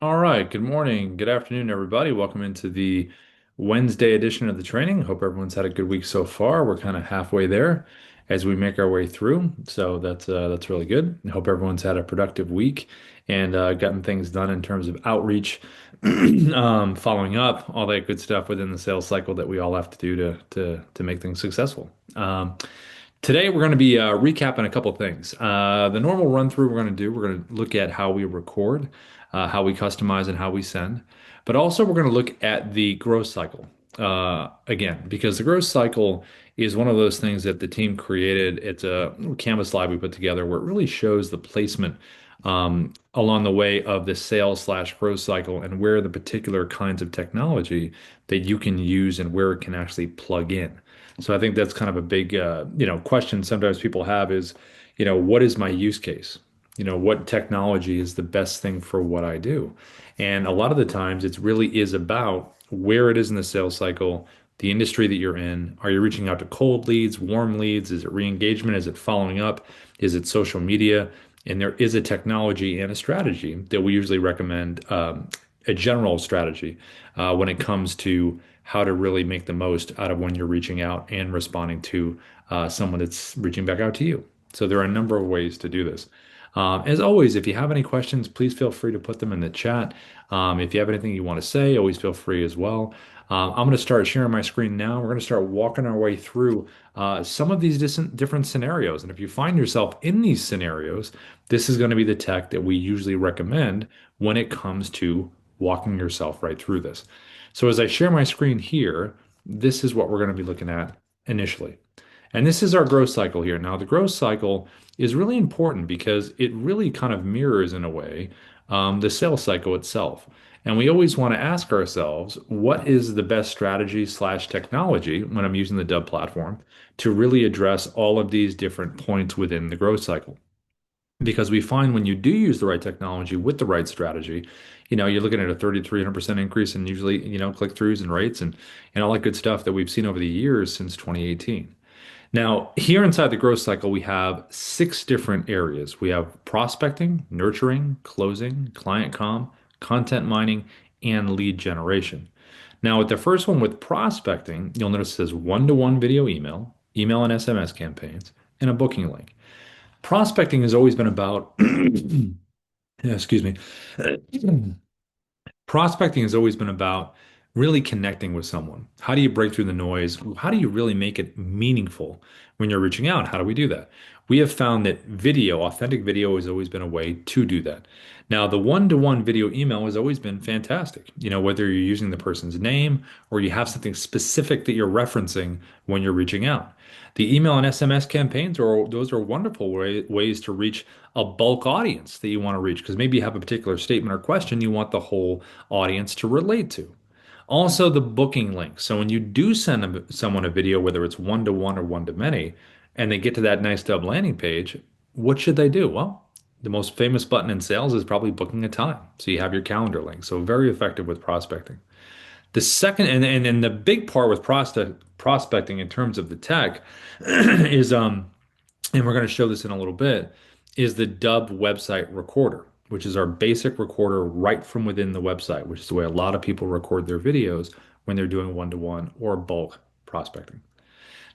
All right. Good morning. Good afternoon, everybody. Welcome into the Wednesday edition of the training. Hope everyone's had a good week so far. We're kind of halfway there as we make our way through. So that's really good. I hope everyone's had a productive week and gotten things done in terms of outreach, following up, all that good stuff within the sales cycle that we all have to do to make things successful. Today, we're going to be recapping a couple things. The normal run through we're going to look at how we record, how we customize, and how we send. But also, we're going to look at the growth cycle again, because the growth cycle is one of those things that the team created. It's a little Canvas slide we put together where it really shows the placement along the way of the sales slash growth cycle and where the particular kinds of technology that you can use and where it can actually plug in. So I think that's kind of a big, question sometimes people have is, what is my use case? What technology is the best thing for what I do? And a lot of the times it really is about where it is in the sales cycle, the industry that you're in. Are you reaching out to cold leads, warm leads? Is it re-engagement? Is it following up? Is it social media? And there is a technology and a strategy that we usually recommend, a general strategy when it comes to how to really make the most out of when you're reaching out and responding to someone that's reaching back out to you. So there are a number of ways to do this. As always, if you have any questions, please feel free to put them in the chat. If you have anything you want to say, always feel free as well. I'm going to start sharing my screen now. We're going to start walking our way through some of these different scenarios. And if you find yourself in these scenarios, this is going to be the tech that we usually recommend when it comes to walking yourself right through this. So as I share my screen here, this is what we're going to be looking at initially. And this is our growth cycle here. Now, the growth cycle is really important because it really kind of mirrors, in a way, the sales cycle itself. And we always want to ask ourselves, what is the best strategy slash technology when I'm using the Dubb platform to really address all of these different points within the growth cycle? Because we find when you do use the right technology with the right strategy, you're looking at a 3,300% increase in usually, click-throughs and rates and all that good stuff that we've seen over the years since 2018. Now, here inside the growth cycle, we have six different areas. We have prospecting, nurturing, closing, client content mining, and lead generation. Now, with the first one with prospecting, you'll notice it says one-to-one video email, email and SMS campaigns, and a booking link. Prospecting has always been about, excuse me, prospecting has always been about really connecting with someone. How do you break through the noise? How do you really make it meaningful when you're reaching out? How do we do that? We have found that video, authentic video, has always been a way to do that. Now, the one-to-one video email has always been fantastic. Whether you're using the person's name or you have something specific that you're referencing when you're reaching out. The email and SMS campaigns are those are wonderful ways to reach a bulk audience that you want to reach because maybe you have a particular statement or question you want the whole audience to relate to. Also, the booking link. So when you do send someone a video, whether it's one to one or one to many, and they get to that nice Dubb landing page, what should they do? Well, the most famous button in sales is probably booking a time. So you have your calendar link. So very effective with prospecting. The second and the big part with prospecting in terms of the tech is and we're going to show this in a little bit, is the Dubb website recorder, which is our basic recorder right from within the website, which is the way a lot of people record their videos when they're doing one-to-one or bulk prospecting.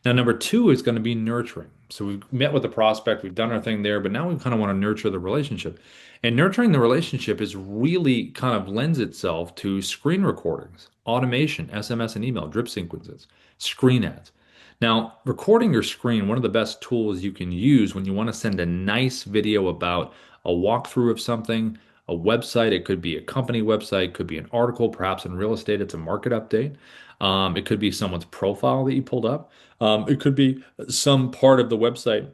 Now, number two is going to be nurturing. So we've met with the prospect, we've done our thing there, but now we kind of want to nurture the relationship. And nurturing the relationship is really kind of lends itself to screen recordings, automation, SMS and email, drip sequences, screen ads. Now, recording your screen, one of the best tools you can use when you want to send a nice video about a walkthrough of something, a website, it could be a company website, could be an article, perhaps in real estate, it's a market update. It could be someone's profile that you pulled up. It could be some part of the website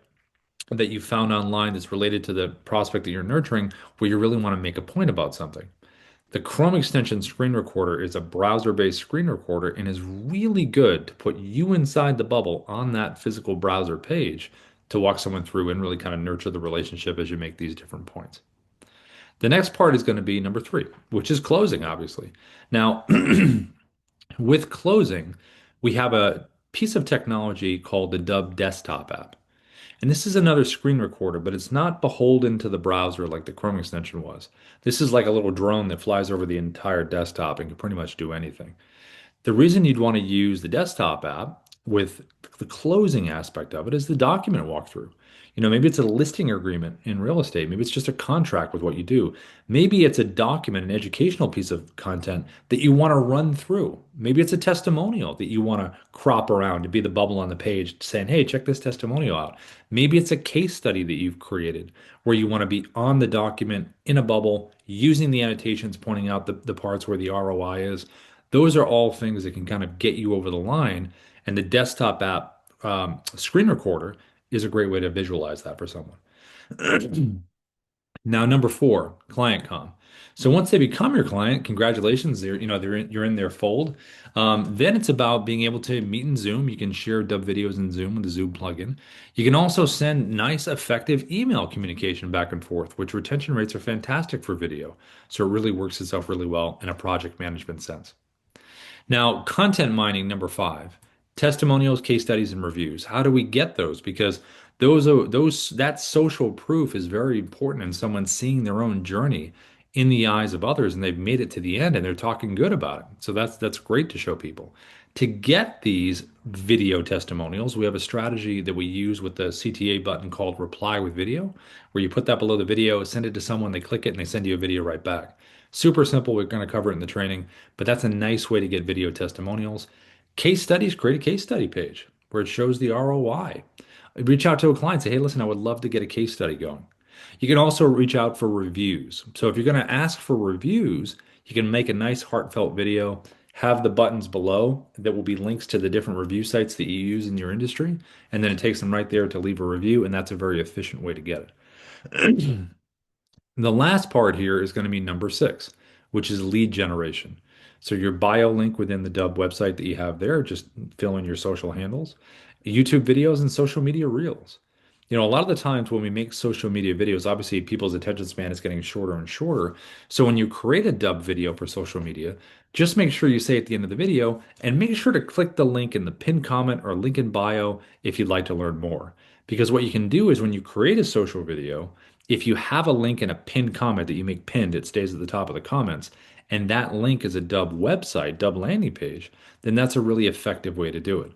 that you found online that's related to the prospect that you're nurturing, where you really want to make a point about something. The Chrome extension screen recorder is a browser-based screen recorder and is really good to put you inside the bubble on that physical browser page to walk someone through and really kind of nurture the relationship as you make these different points. The next part is going to be number three, which is closing, obviously. Now, with closing, we have a piece of technology called the Dubb desktop app. And this is another screen recorder, but it's not beholden to the browser like the Chrome extension was. This is like a little drone that flies over the entire desktop and can pretty much do anything. The reason you'd want to use the desktop app with the closing aspect of it is the document walkthrough. Maybe it's a listing agreement in real estate. Maybe it's just a contract with what you do. Maybe it's a document, an educational piece of content that you want to run through. Maybe it's a testimonial that you want to crop around to be the bubble on the page saying, hey, check this testimonial out. Maybe it's a case study that you've created where you want to be on the document in a bubble using the annotations, pointing out the parts where the ROI is. Those are all things that can kind of get you over the line. And the desktop app screen recorder is a great way to visualize that for someone. Now, number four, client comm. So once they become your client, congratulations, you're in their fold. Then it's about being able to meet in Zoom. You can share Dubb videos in Zoom with the Zoom plugin. You can also send nice, effective email communication back and forth, which retention rates are fantastic for video. So it really works itself really well in a project management sense. Now, content mining, number five, testimonials, case studies, and reviews. How do we get those? Because that social proof is very important in someone seeing their own journey in the eyes of others, and they've made it to the end and they're talking good about it. So that's great to show people. To get these video testimonials, we have a strategy that we use with the CTA button called reply with video, where you put that below the video, send it to someone, they click it, and they send you a video right back. Super simple. We're going to cover it in the training, but that's a nice way to get video testimonials. Case studies, create a case study page where it shows the ROI. Reach out to a client, say, hey, listen, I would love to get a case study going. You can also reach out for reviews. So if you're going to ask for reviews, you can make a nice heartfelt video, have the buttons below that will be links to the different review sites that you use in your industry, and then it takes them right there to leave a review, and that's a very efficient way to get it. The last part here is going to be number six, which is lead generation. So your bio link within the Dubb website that you have there, just fill in your social handles, YouTube videos, and social media reels. A lot of the times when we make social media videos, obviously people's attention span is getting shorter and shorter. So when you create a Dubb video for social media, just make sure you say at the end of the video and make sure to click the link in the pinned comment or link in bio if you'd like to learn more. Because what you can do is when you create a social video, if you have a link in a pinned comment that you make pinned, it stays at the top of the comments, and that link is a Dubb website, Dubb landing page, then that's a really effective way to do it.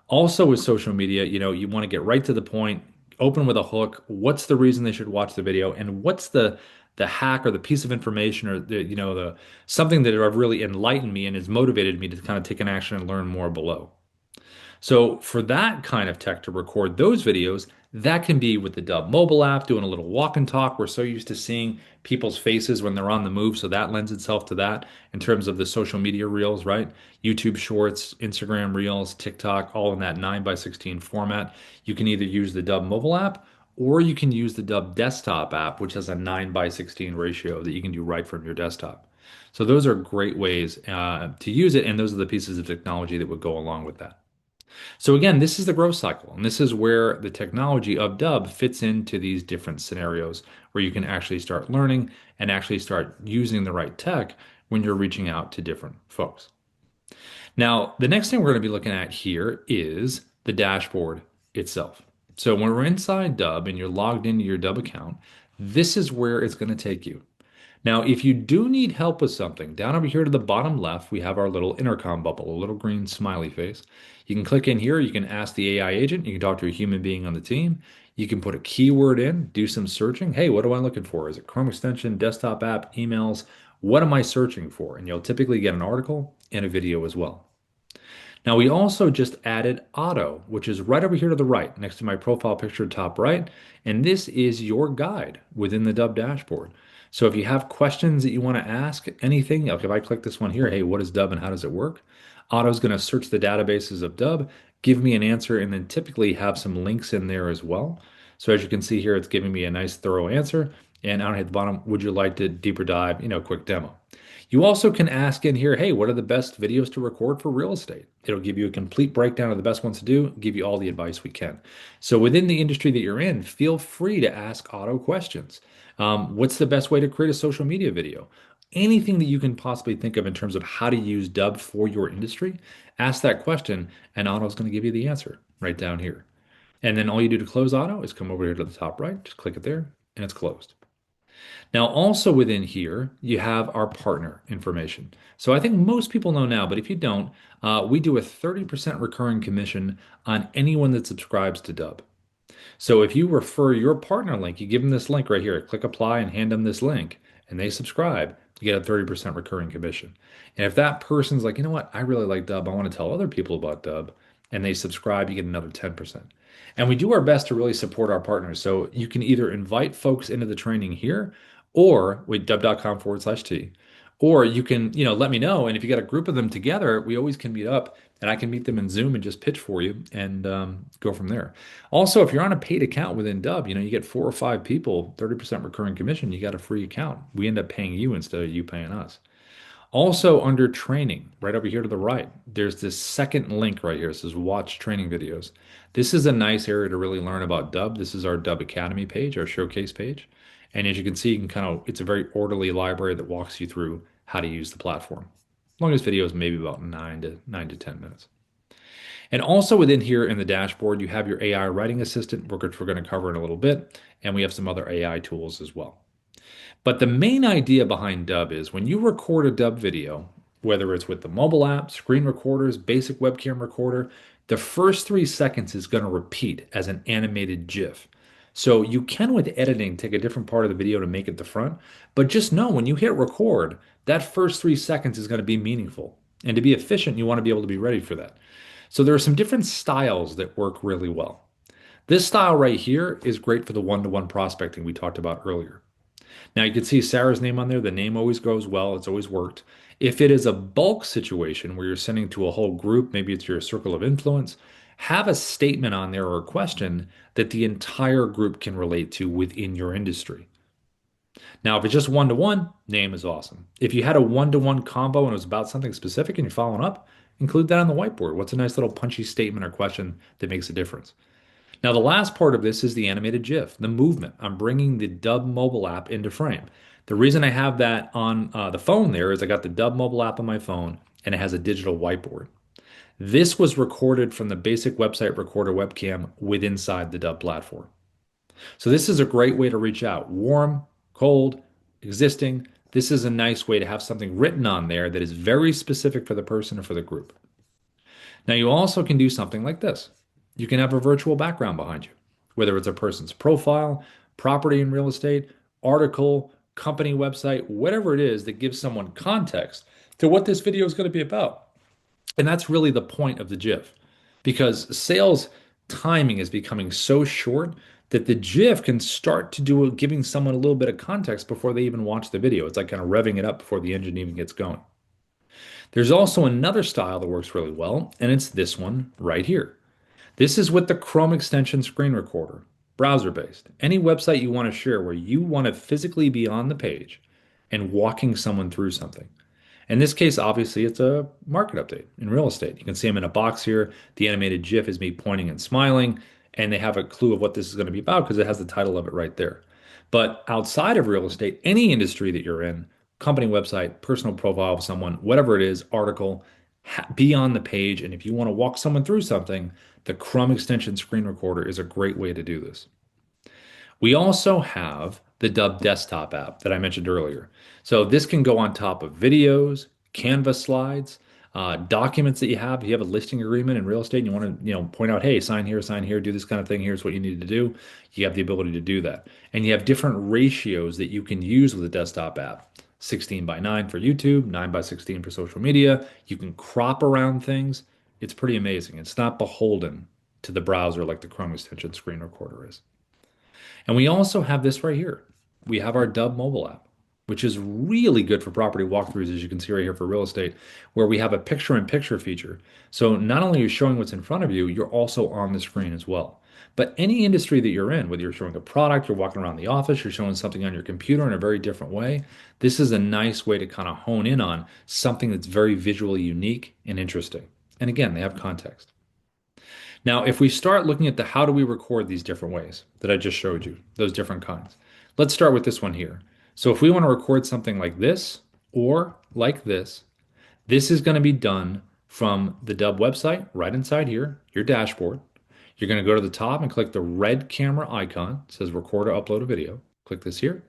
Also with social media, you want to get right to the point, open with a hook. What's the reason they should watch the video, and what's the hack or the piece of information or the something that have really enlightened me and has motivated me to kind of take an action and learn more below. So for that kind of tech to record those videos, that can be with the Dubb mobile app, doing a little walk and talk. We're so used to seeing people's faces when they're on the move, so that lends itself to that in terms of the social media reels, right? YouTube Shorts, Instagram Reels, TikTok, all in that 9 by 16 format. You can either use the Dubb mobile app or you can use the Dubb desktop app, which has a 9 by 16 ratio that you can do right from your desktop. So those are great ways to use it, and those are the pieces of technology that would go along with that. So again, this is the growth cycle, and this is where the technology of Dubb fits into these different scenarios where you can actually start learning and actually start using the right tech when you're reaching out to different folks. Now, the next thing we're going to be looking at here is the dashboard itself. So when we're inside Dubb and you're logged into your Dubb account, this is where it's going to take you. Now, if you do need help with something, down over here to the bottom left, we have our little intercom bubble, a little green smiley face. You can click in here, you can ask the AI agent, you can talk to a human being on the team. You can put a keyword in, do some searching. Hey, what am I looking for? Is it Chrome extension, desktop app, emails? What am I searching for? And you'll typically get an article and a video as well. Now we also just added auto, which is right over here to the right, next to my profile picture, top right. And this is your guide within the Dubb dashboard. So if you have questions that you want to ask, anything, like if I click this one here, hey, what is Dubb and how does it work? Auto is going to search the databases of Dubb, give me an answer, and then typically have some links in there as well. So as you can see here, it's giving me a nice thorough answer. And out at the bottom, would you like to deeper dive, quick demo? You also can ask in here, hey, what are the best videos to record for real estate? It'll give you a complete breakdown of the best ones to do, give you all the advice we can. So within the industry that you're in, feel free to ask auto questions. What's the best way to create a social media video? Anything that you can possibly think of in terms of how to use Dubb for your industry, ask that question, and Auto's going to give you the answer right down here. And then all you do to close auto is come over here to the top right, just click it there, and it's closed. Now, also within here, you have our partner information. So I think most people know now, but if you don't, we do a 30% recurring commission on anyone that subscribes to Dubb. So if you refer your partner link, you give them this link right here, click apply and hand them this link, and they subscribe, you get a 30% recurring commission. And if that person's like, you know what, I really like Dubb, I want to tell other people about Dubb, and they subscribe, you get another 10%. And we do our best to really support our partners. So you can either invite folks into the training here or with dubb.com/T, or you can, let me know. And if you got a group of them together, we always can meet up and I can meet them in Zoom and just pitch for you and go from there. Also, if you're on a paid account within Dubb, you get 4 or 5 people, 30% recurring commission, you got a free account. We end up paying you instead of you paying us. Also, under training, right over here to the right, there's this second link right here. It says watch training videos. This is a nice area to really learn about Dubb. This is our Dubb Academy page, our showcase page. And as you can see, you can it's a very orderly library that walks you through how to use the platform. Longest video is maybe about 9 to 10 minutes. And also within here in the dashboard, you have your AI writing assistant, which we're going to cover in a little bit. And we have some other AI tools as well. But the main idea behind Dubb is when you record a Dubb video, whether it's with the mobile app, screen recorders, basic webcam recorder, the first 3 seconds is going to repeat as an animated GIF. So you can, with editing, take a different part of the video to make it the front. But just know when you hit record, that first 3 seconds is going to be meaningful. And to be efficient, you want to be able to be ready for that. So there are some different styles that work really well. This style right here is great for the one-to-one prospecting we talked about earlier. Now you can see Sarah's name on there. The name always goes well. It's always worked. If it is a bulk situation where you're sending to a whole group, maybe it's your circle of influence, have a statement on there or a question that the entire group can relate to within your industry. Now, if it's just one-to-one, name is awesome. If you had a one-to-one combo and it was about something specific and you're following up, include that on the whiteboard. What's a nice little punchy statement or question that makes a difference? Now, the last part of this is the animated GIF, the movement. I'm bringing the Dubb mobile app into frame. The reason I have that on the phone there is I got the Dubb mobile app on my phone and it has a digital whiteboard. This was recorded from the basic website recorder webcam with inside the Dubb platform. So this is a great way to reach out. Warm, cold, existing. This is a nice way to have something written on there that is very specific for the person or for the group. Now you also can do something like this. You can have a virtual background behind you, whether it's a person's profile, property and real estate, article, company website, whatever it is that gives someone context to what this video is going to be about. And that's really the point of the GIF because sales timing is becoming so short that the GIF can start to do giving someone a little bit of context before they even watch the video. It's like kind of revving it up before the engine even gets going. There's also another style that works really well, and it's this one right here. This is with the Chrome extension screen recorder, browser-based. Any website you want to share where you want to physically be on the page and walking someone through something. In this case, obviously, it's a market update in real estate. You can see them in a box here. The animated GIF is me pointing and smiling, and they have a clue of what this is going to be about because it has the title of it right there. But outside of real estate, any industry that you're in, company website, personal profile of someone, whatever it is, article, be on the page. And if you want to walk someone through something, the Chrome extension screen recorder is a great way to do this. We also have the Dubb desktop app that I mentioned earlier. So this can go on top of videos, Canvas slides, documents that you have. If you have a listing agreement in real estate and you want to, point out, hey, sign here, do this kind of thing. Here's what you need to do. You have the ability to do that. And you have different ratios that you can use with the desktop app. 16:9 for YouTube, 9:16 for social media. You can crop around things. It's pretty amazing. It's not beholden to the browser like the Chrome extension screen recorder is. And we also have this right here. We have our Dubb mobile app, which is really good for property walkthroughs, as you can see right here for real estate, where we have a picture-in-picture feature. So not only are you showing what's in front of you, you're also on the screen as well. But any industry that you're in, whether you're showing a product, you're walking around the office, you're showing something on your computer in a very different way, this is a nice way to kind of hone in on something that's very visually unique and interesting. And again, they have context. Now, if we start looking at the how do we record these different ways that I just showed you, those different kinds. Let's start with this one here. So if we want to record something like this or like this is going to be done from the Dubb website right inside here, your dashboard. You're going to go to the top and click the red camera icon. It says record or upload a video. Click this here,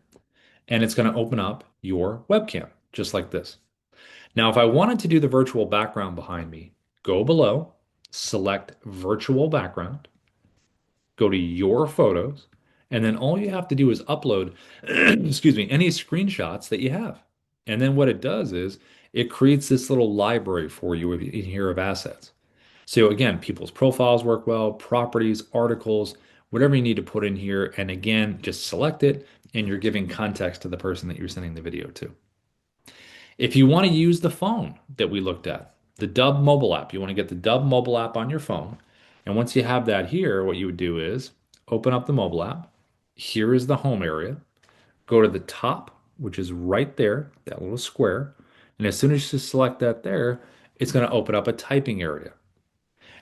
and it's going to open up your webcam, just like this. Now, if I wanted to do the virtual background behind me, go below, select virtual background, go to your photos, and then all you have to do is upload, excuse me, any screenshots that you have. And then what it does is it creates this little library for you in here of assets. So again, people's profiles work well, properties, articles, whatever you need to put in here. And again, just select it and you're giving context to the person that you're sending the video to. If you want to use the phone that we looked at, the Dubb mobile app, you want to get the Dubb mobile app on your phone. And once you have that here, what you would do is open up the mobile app. Here is the home area. Go to the top, which is right there, that little square. And as soon as you select that there, it's going to open up a typing area.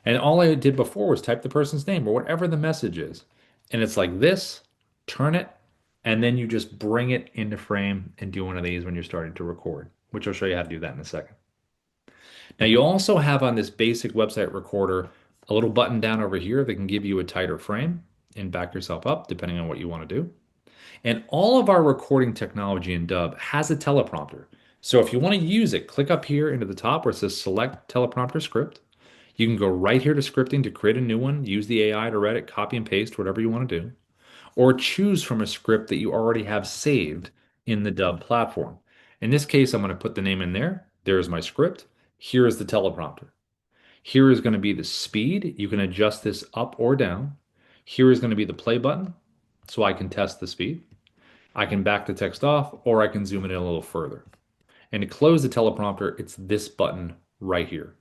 And all I did before was type the person's name or whatever the message is. And it's like this, turn it, and then you just bring it into frame and do one of these when you're starting to record, which I'll show you how to do that in a second. Now you also have on this basic website recorder a little button down over here that can give you a tighter frame and back yourself up depending on what you want to do. And all of our recording technology in Dubb has a teleprompter. So if you want to use it, click up here into the top where it says select teleprompter script. You can go right here to scripting to create a new one, use the AI to write it, copy and paste, whatever you want to do, or choose from a script that you already have saved in the Dubb platform. In this case, I'm going to put the name in there. There's my script. Here is the teleprompter. Here is going to be the speed. You can adjust this up or down. Here is going to be the play button, so I can test the speed. I can back the text off, or I can zoom it in a little further. And to close the teleprompter, it's this button right here.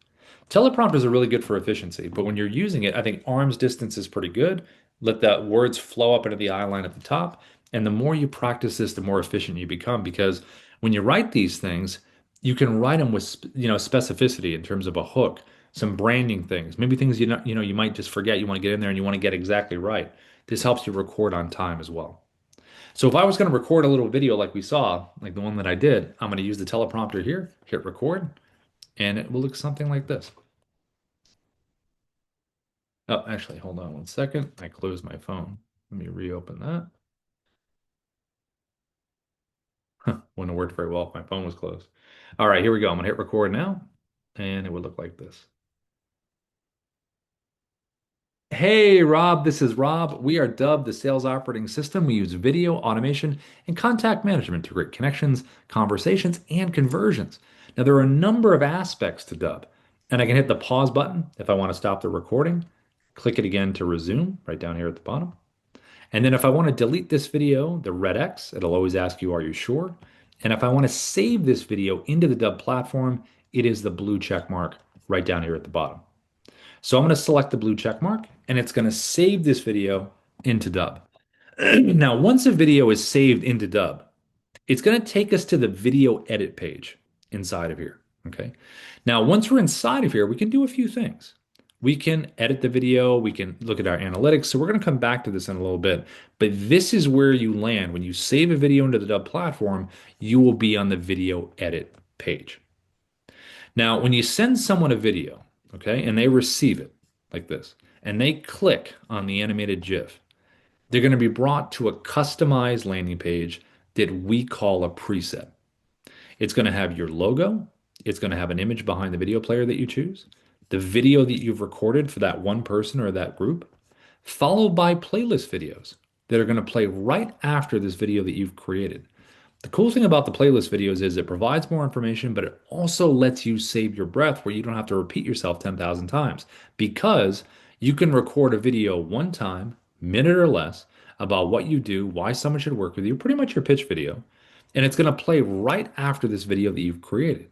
Teleprompters are really good for efficiency, but when you're using it, I think arm's distance is pretty good. Let the words flow up into the eye line at the top. And the more you practice this, the more efficient you become because when you write these things, you can write them with specificity in terms of a hook, some branding things, maybe things you might just forget you want to get in there and you want to get exactly right. This helps you record on time as well. So if I was going to record a little video like we saw, like the one that I did, I'm going to use the teleprompter here, hit record, and it will look something like this. Oh, actually, hold on one second. I closed my phone. Let me reopen that. Wouldn't have worked very well if my phone was closed. All right, here we go. I'm going to hit record now, and it would look like this. Hey, Rob, this is Rob. We are Dubb, the sales operating system. We use video, automation, and contact management to create connections, conversations, and conversions. Now, there are a number of aspects to Dubb, and I can hit the pause button if I want to stop the recording. Click it again to resume right down here at the bottom. And then if I want to delete this video, the red X, it'll always ask you, are you sure? And if I want to save this video into the Dubb platform, it is the blue check mark right down here at the bottom. So I'm going to select the blue check mark and it's going to save this video into Dubb. Now, once a video is saved into Dubb, it's going to take us to the video edit page inside of here. Okay. Now, once we're inside of here, we can do a few things. We can edit the video. We can look at our analytics. So we're going to come back to this in a little bit. But this is where you land. When you save a video into the Dubb platform, you will be on the video edit page. Now, when you send someone a video, okay, and they receive it like this, and they click on the animated GIF, they're going to be brought to a customized landing page that we call a preset. It's going to have your logo. It's going to have an image behind the video player that you choose, the video that you've recorded for that one person or that group, followed by playlist videos that are going to play right after this video that you've created. The cool thing about the playlist videos is it provides more information, but it also lets you save your breath where you don't have to repeat yourself 10,000 times because you can record a video one time, minute or less, about what you do, why someone should work with you, pretty much your pitch video, and it's going to play right after this video that you've created.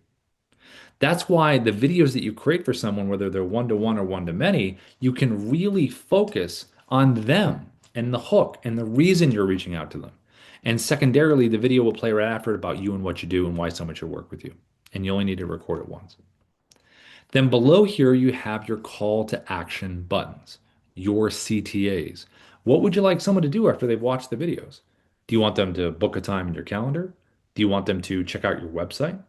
That's why the videos that you create for someone, whether they're one-to-one or one-to-many, you can really focus on them and the hook and the reason you're reaching out to them. And secondarily, the video will play right after it about you and what you do and why someone should work with you. And you only need to record it once. Then below here, you have your call to action buttons, your CTAs. What would you like someone to do after they've watched the videos? Do you want them to book a time in your calendar? Do you want them to check out your website?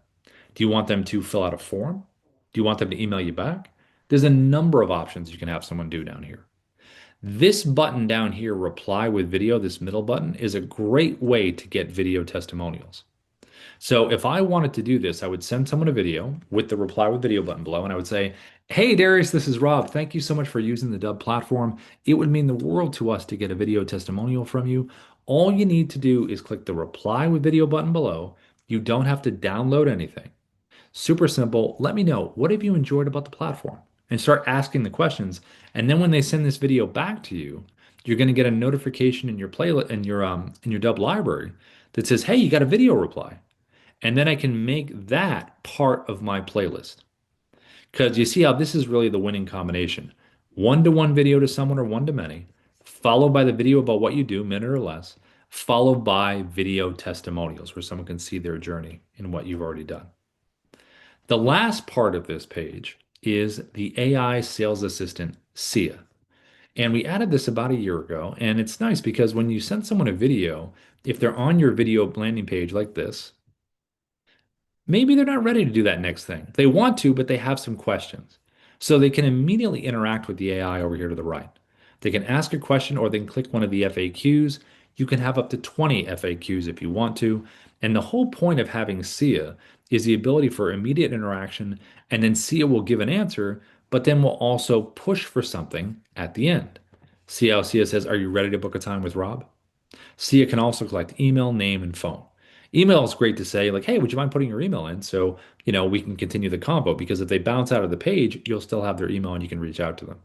Do you want them to fill out a form? Do you want them to email you back? There's a number of options you can have someone do down here. This button down here, reply with video, this middle button, is a great way to get video testimonials. So if I wanted to do this, I would send someone a video with the reply with video button below, and I would say, "Hey Darius, this is Rob. Thank you so much for using the Dubb platform. It would mean the world to us to get a video testimonial from you. All you need to do is click the reply with video button below. You don't have to download anything. Super simple. Let me know, what have you enjoyed about the platform?" And start asking the questions. And then when they send this video back to you, you're going to get a notification in your playlist in your Dubb library that says, "Hey, you got a video reply." And then I can make that part of my playlist. Because you see how this is really the winning combination. One-to-one video to someone or one to many, followed by the video about what you do, minute or less, followed by video testimonials where someone can see their journey in what you've already done. The last part of this page is the AI sales assistant, Sia. And we added this about a year ago. And it's nice because when you send someone a video, if they're on your video landing page like this, maybe they're not ready to do that next thing. They want to, but they have some questions. So they can immediately interact with the AI over here to the right. They can ask a question or they can click one of the FAQs. You can have up to 20 FAQs if you want to. And the whole point of having SIA is the ability for immediate interaction, and then SIA will give an answer, but then will also push for something at the end. See how SIA says, "Are you ready to book a time with Rob?" SIA can also collect email, name, and phone. Email is great to say, like, "Hey, would you mind putting your email in so, we can continue the convo?" Because if they bounce out of the page, you'll still have their email and you can reach out to them.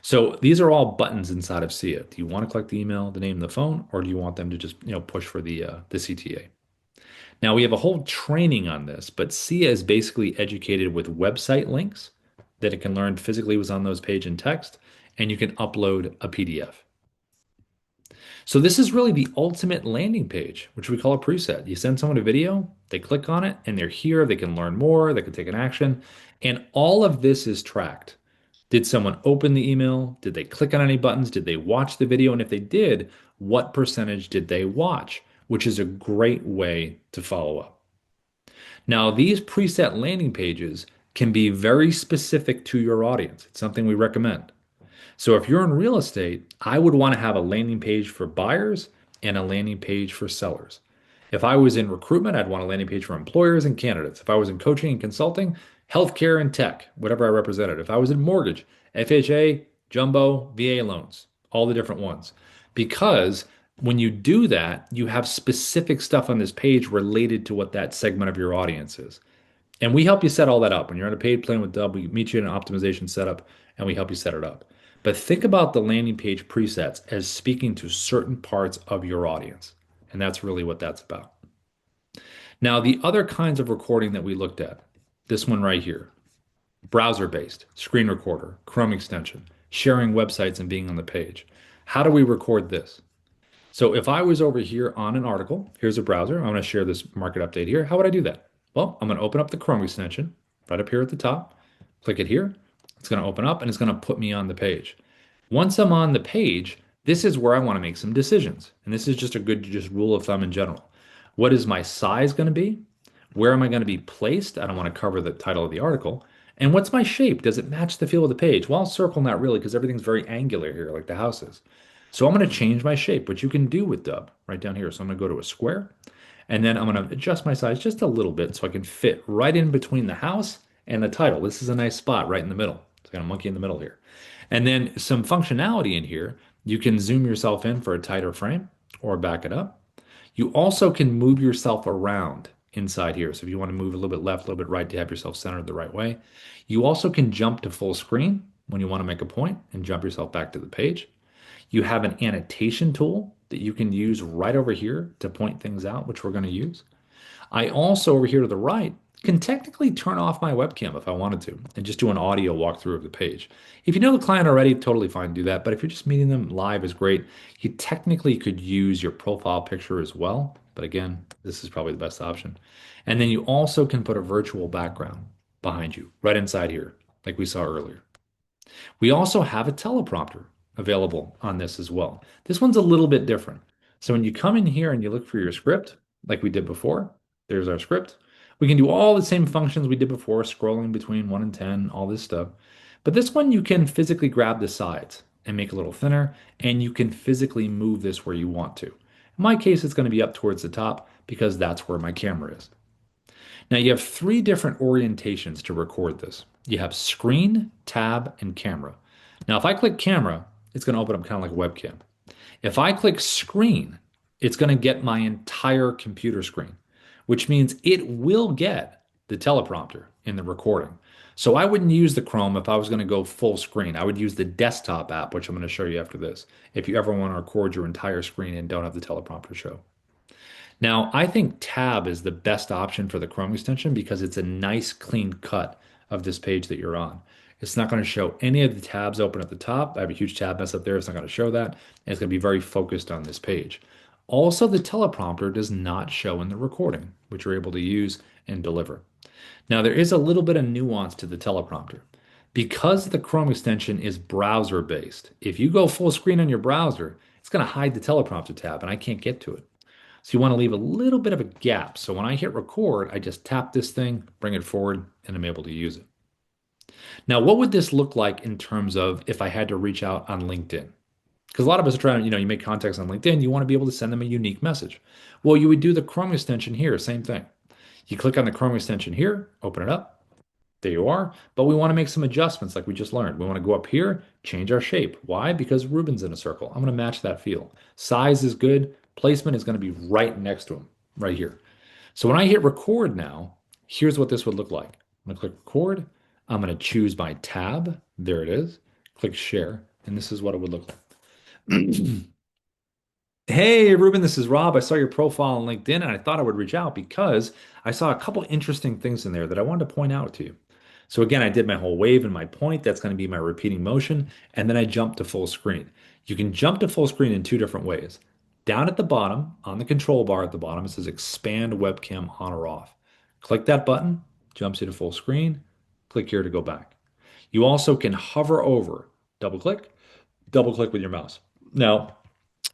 So these are all buttons inside of SIA. Do you want to collect the email, the name, the phone, or do you want them to just, push for the CTA? Now we have a whole training on this, but SIA is basically educated with website links that it can learn physically was on those page in text, and you can upload a PDF. So this is really the ultimate landing page, which we call a preset. You send someone a video, they click on it, and they're here. They can learn more, they can take an action, and all of this is tracked. Did someone open the email? Did they click on any buttons? Did they watch the video? And if they did, what percentage did they watch? Which is a great way to follow up. Now, these preset landing pages can be very specific to your audience. It's something we recommend. So if you're in real estate, I would want to have a landing page for buyers and a landing page for sellers. If I was in recruitment, I'd want a landing page for employers and candidates. If I was in coaching and consulting, healthcare and tech, whatever I represented. If I was in mortgage, FHA, jumbo, VA loans, all the different ones. Because when you do that, you have specific stuff on this page related to what that segment of your audience is. And we help you set all that up. When you're on a paid plan with Dubb, we meet you in an optimization setup and we help you set it up. But think about the landing page presets as speaking to certain parts of your audience. And that's really what that's about. Now, the other kinds of recording that we looked at, this one right here, browser-based, screen recorder, Chrome extension, sharing websites and being on the page. How do we record this? So if I was over here on an article, here's a browser, I'm going to share this market update here. How would I do that? Well, I'm going to open up the Chrome extension right up here at the top, click it here. It's going to open up and it's going to put me on the page. Once I'm on the page, this is where I want to make some decisions. And this is just a good rule of thumb in general. What is my size going to be? Where am I going to be placed? I don't want to cover the title of the article. And what's my shape? Does it match the feel of the page? Well, circle not really because everything's very angular here like the house is. So I'm going to change my shape, which you can do with Dubb right down here. So I'm going to go to a square and then I'm going to adjust my size just a little bit so I can fit right in between the house and the title. This is a nice spot right in the middle. It's got a monkey in the middle here. And then some functionality in here. You can zoom yourself in for a tighter frame or back it up. You also can move yourself around inside here. So if you want to move a little bit left, a little bit right to have yourself centered the right way. You also can jump to full screen when you want to make a point and jump yourself back to the page. You have an annotation tool that you can use right over here to point things out, which we're going to use. I also, over here to the right, can technically turn off my webcam if I wanted to and just do an audio walkthrough of the page. If you know the client already, totally fine to do that. But if you're just meeting them live is great. You technically could use your profile picture as well. But again, this is probably the best option. And then you also can put a virtual background behind you right inside here, like we saw earlier. We also have a teleprompter available on this as well. This one's a little bit different. So when you come in here and you look for your script, like we did before, there's our script. We can do all the same functions we did before, scrolling between 1 and 10, all this stuff. But this one, you can physically grab the sides and make it a little thinner, and you can physically move this where you want to. In my case, it's going to be up towards the top because that's where my camera is. Now you have three different orientations to record this. You have screen, tab, and camera. Now if I click camera, it's going to open up kind of like a webcam. If I click screen, it's going to get my entire computer screen, which means it will get the teleprompter in the recording. So I wouldn't use the Chrome if I was going to go full screen. I would use the desktop app, which I'm going to show you after this, if you ever want to record your entire screen and don't have the teleprompter show. Now, I think Tab is the best option for the Chrome extension because it's a nice clean cut of this page that you're on. It's not going to show any of the tabs open at the top. I have a huge tab mess up there. It's not going to show that. And it's going to be very focused on this page. Also, the teleprompter does not show in the recording, which you're able to use and deliver. Now, there is a little bit of nuance to the teleprompter. Because the Chrome extension is browser based, if you go full screen on your browser, it's going to hide the teleprompter tab and I can't get to it. So you want to leave a little bit of a gap. So when I hit record, I just tap this thing, bring it forward, and I'm able to use it. Now, what would this look like in terms of if I had to reach out on LinkedIn? Because a lot of us are trying to, you make contacts on LinkedIn, you want to be able to send them a unique message. Well, you would do the Chrome extension here, same thing. You click on the Chrome extension here, open it up. There you are. But we want to make some adjustments like we just learned. We want to go up here, change our shape. Why? Because Ruben's in a circle. I'm going to match that feel. Size is good. Placement is going to be right next to him, right here. So when I hit record now, here's what this would look like. I'm going to click record. I'm going to choose my tab. There it is. Click share. And this is what it would look like. Hey, Ruben, this is Rob. I saw your profile on LinkedIn and I thought I would reach out because I saw a couple interesting things in there that I wanted to point out to you. So again, I did my whole wave and my point. That's going to be my repeating motion. And then I jumped to full screen. You can jump to full screen in two different ways. Down at the bottom, on the control bar at the bottom, it says expand webcam on or off. Click that button, jumps you to full screen. Click here to go back. You also can hover over, double click with your mouse. Now,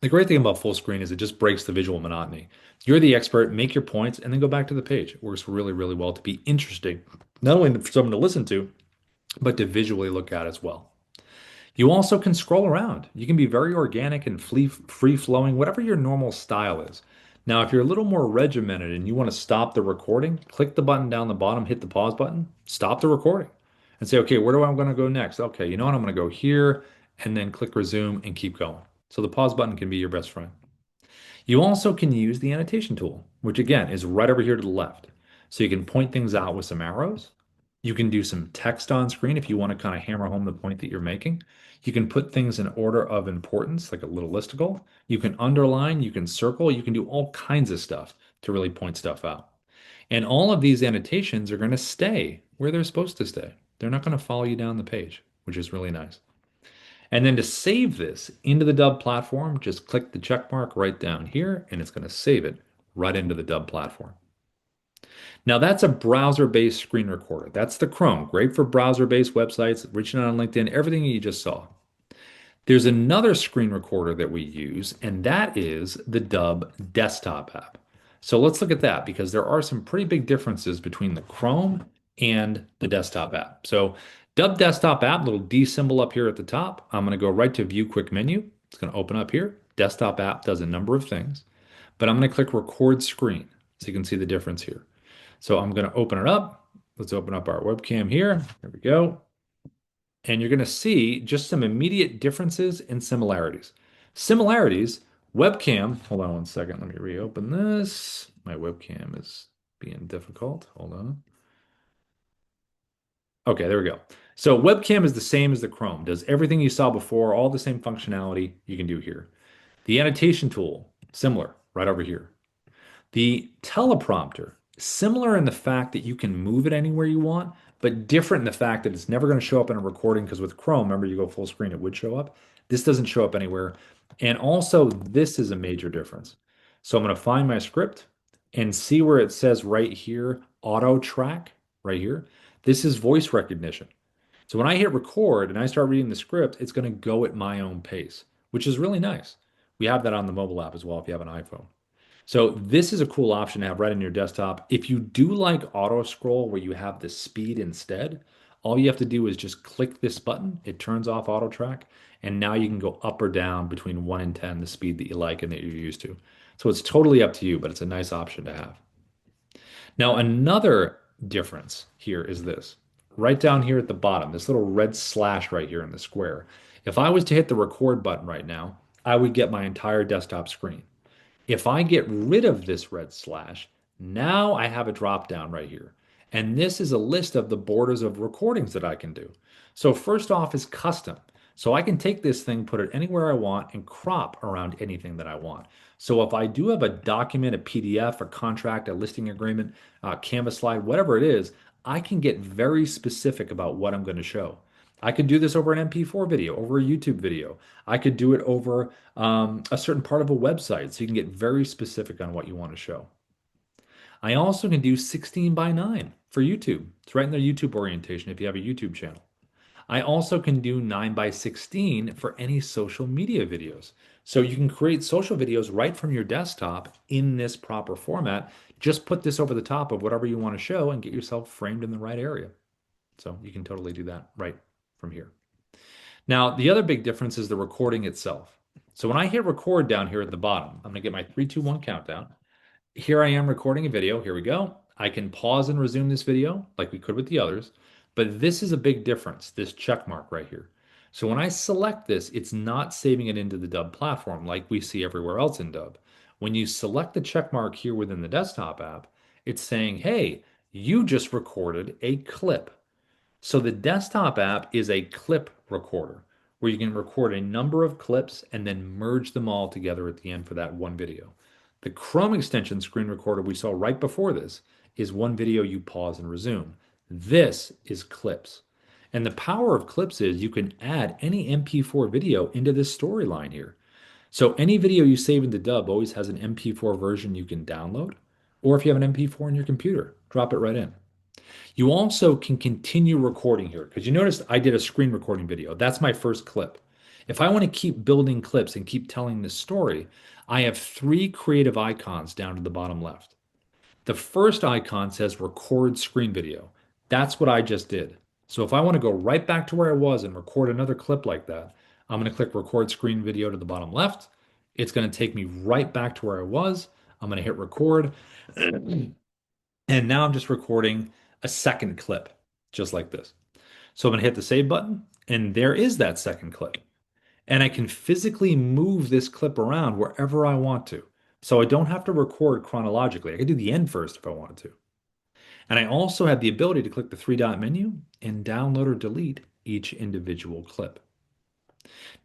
the great thing about full screen is it just breaks the visual monotony. You're the expert, make your points, and then go back to the page. It works really, really well to be interesting, not only for someone to listen to, but to visually look at as well. You also can scroll around. You can be very organic and free flowing, whatever your normal style is. Now, if you're a little more regimented and you want to stop the recording, click the button down the bottom, hit the pause button, stop the recording, and say, okay, where do I want to go next? Okay, you know what? I'm going to go here, and then click resume and keep going. So the pause button can be your best friend. You also can use the annotation tool, which again is right over here to the left. So you can point things out with some arrows. You can do some text on screen if you want to kind of hammer home the point that you're making. You can put things in order of importance, like a little listicle. You can underline, you can circle, you can do all kinds of stuff to really point stuff out. And all of these annotations are going to stay where they're supposed to stay. They're not going to follow you down the page, which is really nice. And then to save this into the Dubb platform, just click the check mark right down here, and it's going to save it right into the Dubb platform. Now that's a browser-based screen recorder. That's the Chrome, great for browser-based websites, reaching out on LinkedIn, everything you just saw. There's another screen recorder that we use, and that is the Dubb desktop app. So let's look at that because there are some pretty big differences between the Chrome and the desktop app. So Dubb desktop app, little D symbol up here at the top. I'm going to go right to view quick menu. It's going to open up here. Desktop app does a number of things, but I'm going to click record screen so you can see the difference here. So I'm going to open it up. Let's open up our webcam here. There we go. And you're going to see just some immediate differences and similarities. Similarities, webcam, hold on one second. Let me reopen this. My webcam is being difficult. Hold on. Okay, there we go. So webcam is the same as the Chrome, does everything you saw before, all the same functionality you can do here. The annotation tool, similar, right over here. The teleprompter, similar in the fact that you can move it anywhere you want, but different in the fact that it's never going to show up in a recording because with Chrome, remember you go full screen, it would show up. This doesn't show up anywhere. And also, this is a major difference. So I'm going to find my script and see where it says right here, auto track, right here. This is voice recognition. So when I hit record and I start reading the script, it's going to go at my own pace, which is really nice. We have that on the mobile app as well if you have an iPhone. So this is a cool option to have right in your desktop. If you do like auto scroll where you have the speed instead, All you have to do is just click this button. It turns off auto track. And now you can go up or down between 1 and 10, the speed that you like and that you're used to. So it's totally up to you, but it's a nice option to have. Now, another difference here is this. Right down here at the bottom, this little red slash right here in the square. If I was to hit the record button right now, I would get my entire desktop screen. If I get rid of this red slash, now I have a drop down right here. And this is a list of the borders of recordings that I can do. So first off is custom. So I can take this thing, put it anywhere I want, and crop around anything that I want. So if I do have a document, a PDF, a contract, a listing agreement, a Canvas slide, whatever it is, I can get very specific about what I'm going to show. I could do this over an MP4 video, over a YouTube video. I could do it over a certain part of a website, so you can get very specific on what you want to show. I also can do 16 by 9 for YouTube. It's right in their YouTube orientation if you have a YouTube channel. I also can do 9 by 16 for any social media videos. So you can create social videos right from your desktop in this proper format. Just put this over the top of whatever you want to show and get yourself framed in the right area. So you can totally do that right from here. Now, the other big difference is the recording itself. So when I hit record down here at the bottom, I'm going to get my 3, 2, 1 countdown. Here I am recording a video. Here we go. I can pause and resume this video like we could with the others, but this is a big difference, this check mark right here. So when I select this, it's not saving it into the Dubb platform like we see everywhere else in Dubb. When you select the check mark here within the desktop app, it's saying, hey, you just recorded a clip. So the desktop app is a clip recorder where you can record a number of clips and then merge them all together at the end for that one video. The Chrome extension screen recorder we saw right before this is one video you pause and resume. This is clips. And the power of clips is you can add any MP4 video into this storyline here. So any video you save into Dubb always has an MP4 version you can download, or if you have an MP4 in your computer, drop it right in. You also can continue recording here because you noticed I did a screen recording video. That's my first clip. If I want to keep building clips and keep telling this story, I have 3 creative icons down to the bottom left. The first icon says record screen video. That's what I just did. So if I want to go right back to where I was and record another clip like that, I'm going to click record screen video to the bottom left. It's going to take me right back to where I was. I'm going to hit record. And now I'm just recording a second clip, just like this. So I'm going to hit the save button, and there is that second clip. And I can physically move this clip around wherever I want to. So I don't have to record chronologically. I can do the end first if I wanted to. And I also have the ability to click the 3-dot menu and download or delete each individual clip.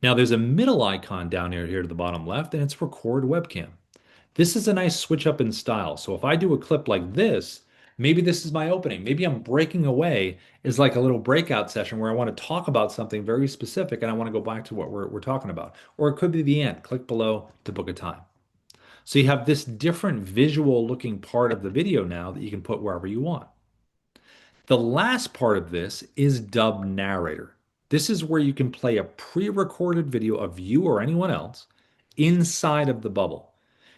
Now there's a middle icon down here to the bottom left, and it's record webcam. This is a nice switch up in style. So if I do a clip like this, maybe this is my opening. Maybe I'm breaking away is like a little breakout session where I want to talk about something very specific and I want to go back to what we're talking about. Or it could be the end. Click below to book a time. So you have this different visual looking part of the video now that you can put wherever you want. The last part of this is Dubb Narrator. This is where you can play a pre-recorded video of you or anyone else inside of the bubble.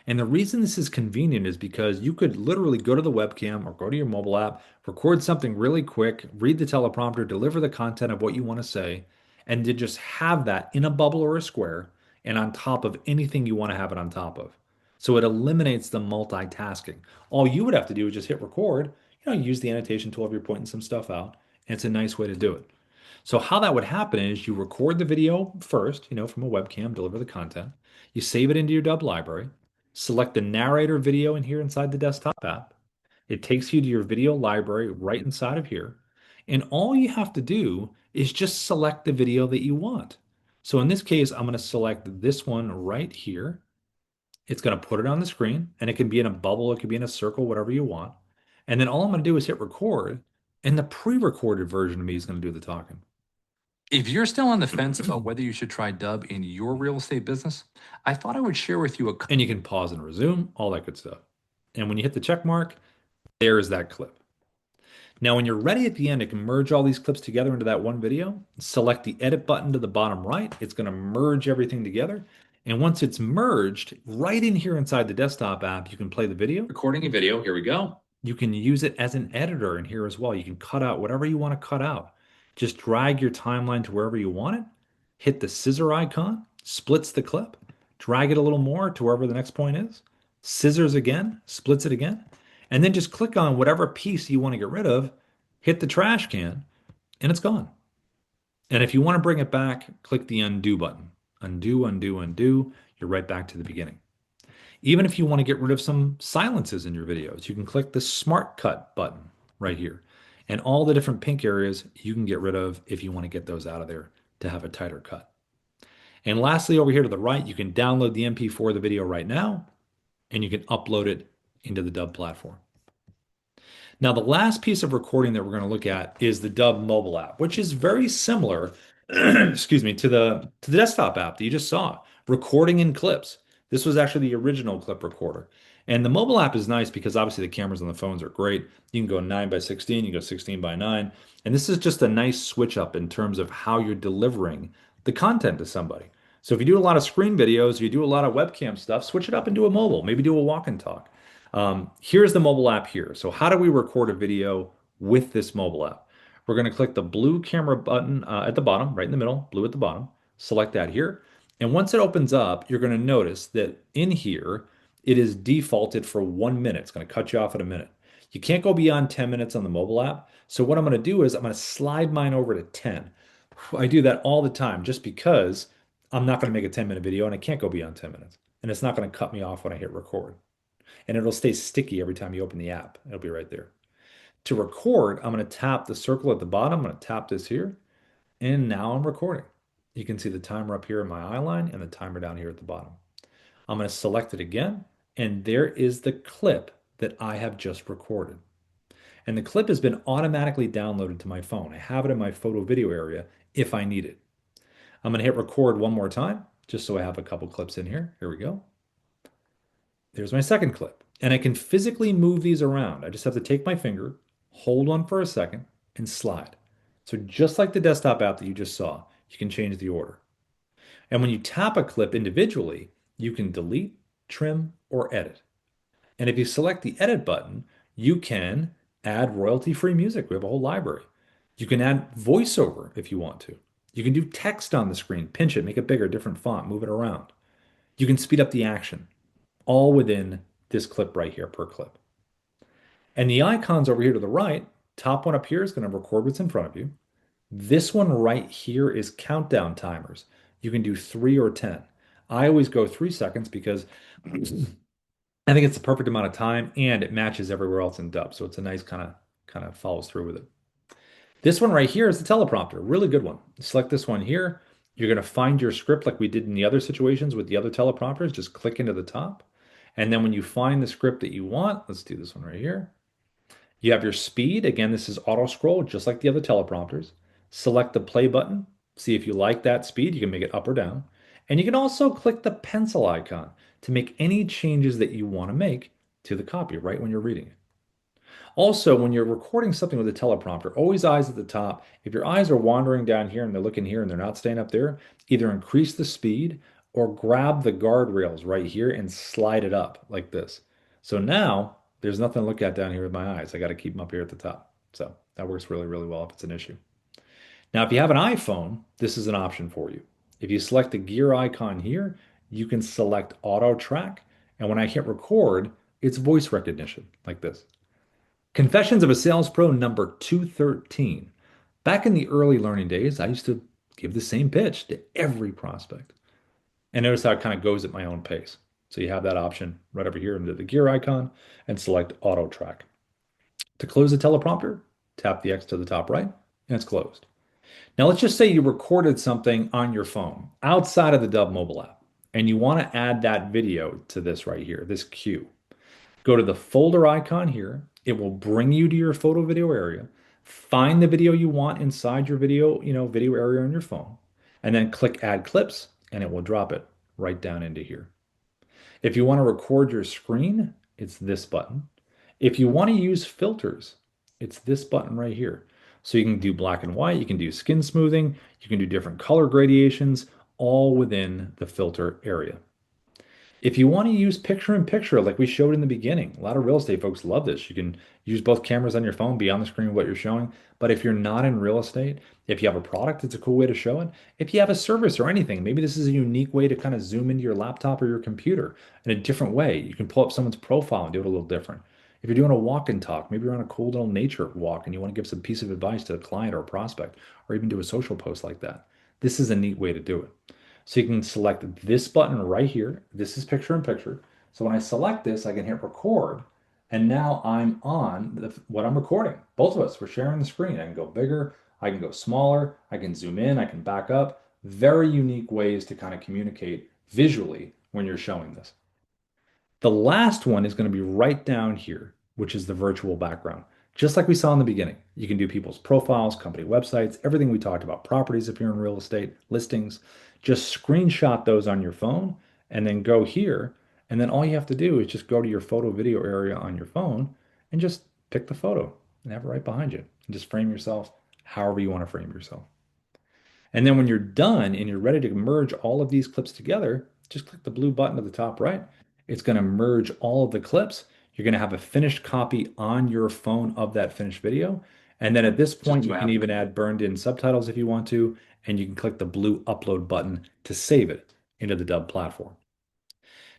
And the reason this is convenient is because you could literally go to the webcam or go to your mobile app, record something really quick, read the teleprompter, deliver the content of what you want to say, and to just have that in a bubble or a square and on top of anything you want to have it on top of. So it eliminates the multitasking. All you would have to do is just hit record, use the annotation tool if you're pointing some stuff out, and it's a nice way to do it. So how that would happen is you record the video first, from a webcam, deliver the content. You save it into your Dubb library, select the narrator video in here inside the desktop app. It takes you to your video library right inside of here. And all you have to do is just select the video that you want. So in this case, I'm going to select this one right here. It's going to put it on the screen, and it can be in a bubble, it could be in a circle, whatever you want. And then all I'm going to do is hit record, and the pre-recorded version of me is going to do the talking. If you're still on the fence about whether you should try Dubb in your real estate business, I thought I would share with you a And you can pause and resume, all that good stuff. And when you hit the check mark, there's that clip. Now, when you're ready at the end, it can merge all these clips together into that one video. Select the edit button to the bottom right. It's going to merge everything together. And once it's merged, right in here inside the desktop app, you can play the video. Recording a video, here we go. You can use it as an editor in here as well. You can cut out whatever you want to cut out. Just drag your timeline to wherever you want it, hit the scissor icon, splits the clip, drag it a little more to wherever the next point is, scissors again, splits it again, and then just click on whatever piece you want to get rid of, hit the trash can, and it's gone. And if you want to bring it back, click the undo button. Undo, undo, undo. You're right back to the beginning. Even if you want to get rid of some silences in your videos, you can click the Smart Cut button right here. And all the different pink areas you can get rid of if you want to get those out of there to have a tighter cut. And lastly, over here to the right, you can download the MP4 of the video right now, and you can upload it into the Dubb platform. Now, the last piece of recording that we're going to look at is the Dubb mobile app, which is very similar, excuse me, to the desktop app that you just saw, recording in clips. This was actually the original clip recorder. And the mobile app is nice because obviously the cameras on the phones are great. You can go 9 by 16, you can go 16 by 9. And this is just a nice switch up in terms of how you're delivering the content to somebody. So if you do a lot of screen videos, you do a lot of webcam stuff, switch it up and do a mobile, maybe do a walk and talk. Here's the mobile app here. So how do we record a video with this mobile app? We're going to click the blue camera button at the bottom, right in the middle, blue at the bottom. Select that here. And once it opens up, you're going to notice that in here, it is defaulted for 1 minute. It's going to cut you off at a minute. You can't go beyond 10 minutes on the mobile app. So what I'm going to do is I'm going to slide mine over to 10. I do that all the time just because I'm not going to make a 10-minute video and I can't go beyond 10 minutes. And it's not going to cut me off when I hit record, and it'll stay sticky every time you open the app. It'll be right there. To record, I'm going to tap the circle at the bottom. I'm going to tap this here, and now I'm recording. You can see the timer up here in my eye line and the timer down here at the bottom. I'm going to select it again, and there is the clip that I have just recorded. And the clip has been automatically downloaded to my phone. I have it in my photo video area if I need it. I'm going to hit record one more time, just so I have a couple clips in here. Here we go. There's my second clip. And I can physically move these around. I just have to take my finger, hold one for a second, and slide. So just like the desktop app that you just saw, you can change the order. And when you tap a clip individually, you can delete, trim, or edit. And if you select the edit button, you can add royalty-free music. We have a whole library. You can add voiceover if you want to. You can do text on the screen, pinch it, make it bigger, different font, move it around. You can speed up the action, all within this clip right here per clip. And the icons over here to the right, top one up here is going to record what's in front of you. This one right here is countdown timers. You can do 3 or 10. I always go 3 seconds because I think it's the perfect amount of time and it matches everywhere else in Dubb. So it's a nice kind of follows through with it. This one right here is the teleprompter, really good one. Select this one here. You're going to find your script like we did in the other situations with the other teleprompters. Just click into the top. And then when you find the script that you want, let's do this one right here. You have your speed. Again, this is auto scroll, just like the other teleprompters. Select the play button. See if you like that speed. You can make it up or down. And you can also click the pencil icon to make any changes that you want to make to the copy right when you're reading it. Also, when you're recording something with a teleprompter, always eyes at the top. If your eyes are wandering down here and they're looking here and they're not staying up there, either increase the speed or grab the guardrails right here and slide it up like this. So now there's nothing to look at down here with my eyes. I got to keep them up here at the top. So that works really, really well if it's an issue. Now, if you have an iPhone, this is an option for you. If you select the gear icon here, you can select auto track. And when I hit record, it's voice recognition like this. Confessions of a Sales Pro number 213. Back in the early learning days, I used to give the same pitch to every prospect. And notice how it kind of goes at my own pace. So you have that option right over here under the gear icon and select auto track. To close the teleprompter, tap the X to the top right, and it's closed. Now let's just say you recorded something on your phone outside of the Dubb mobile app, and you want to add that video to this right here, this cue. Go to the folder icon here. It will bring you to your photo video area. Find the video you want inside your video area on your phone, and then click add clips, and it will drop it right down into here. If you want to record your screen, it's this button. If you want to use filters, it's this button right here. So you can do black and white, you can do skin smoothing, you can do different color gradations, all within the filter area. If you want to use picture in picture, like we showed in the beginning, a lot of real estate folks love this. You can use both cameras on your phone, be on the screen of what you're showing. But if you're not in real estate, if you have a product, it's a cool way to show it. If you have a service or anything, maybe this is a unique way to kind of zoom into your laptop or your computer in a different way. You can pull up someone's profile and do it a little different. If you're doing a walk and talk, maybe you're on a cool little nature walk and you want to give some piece of advice to a client or a prospect, or even do a social post like that. This is a neat way to do it. So you can select this button right here. This is picture in picture. So when I select this, I can hit record. And now I'm on what I'm recording. Both of us, we're sharing the screen. I can go bigger, I can go smaller, I can zoom in, I can back up. Very unique ways to kind of communicate visually when you're showing this. The last one is going to be right down here, which is the virtual background. Just like we saw in the beginning, you can do people's profiles, company websites, everything we talked about, properties if you're in real estate, listings. Just screenshot those on your phone and then go here. And then all you have to do is just go to your photo video area on your phone and just pick the photo and have it right behind you. And just frame yourself however you want to frame yourself. And then when you're done and you're ready to merge all of these clips together, just click the blue button at the top right. It's going to merge all of the clips. You're going to have a finished copy on your phone of that finished video. And then at this point, Just you can about. even add burned in subtitles if you want to, and you can click the blue upload button to save it into the Dubb platform.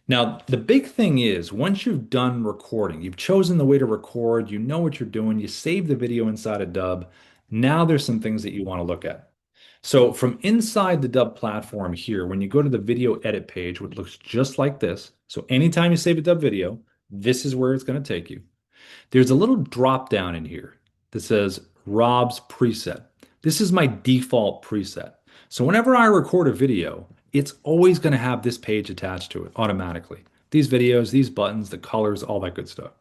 Now, the big thing is once you've done recording, you've chosen the way to record, you know what you're doing, you save the video inside of Dubb. Now there's some things that you want to look at. So from inside the Dubb platform here, when you go to the video edit page, which looks just like this, so anytime you save a Dubb video, this is where it's going to take you. There's a little drop down in here that says Rob's preset. This is my default preset. So whenever I record a video, it's always going to have this page attached to it automatically. These videos, these buttons, the colors, all that good stuff.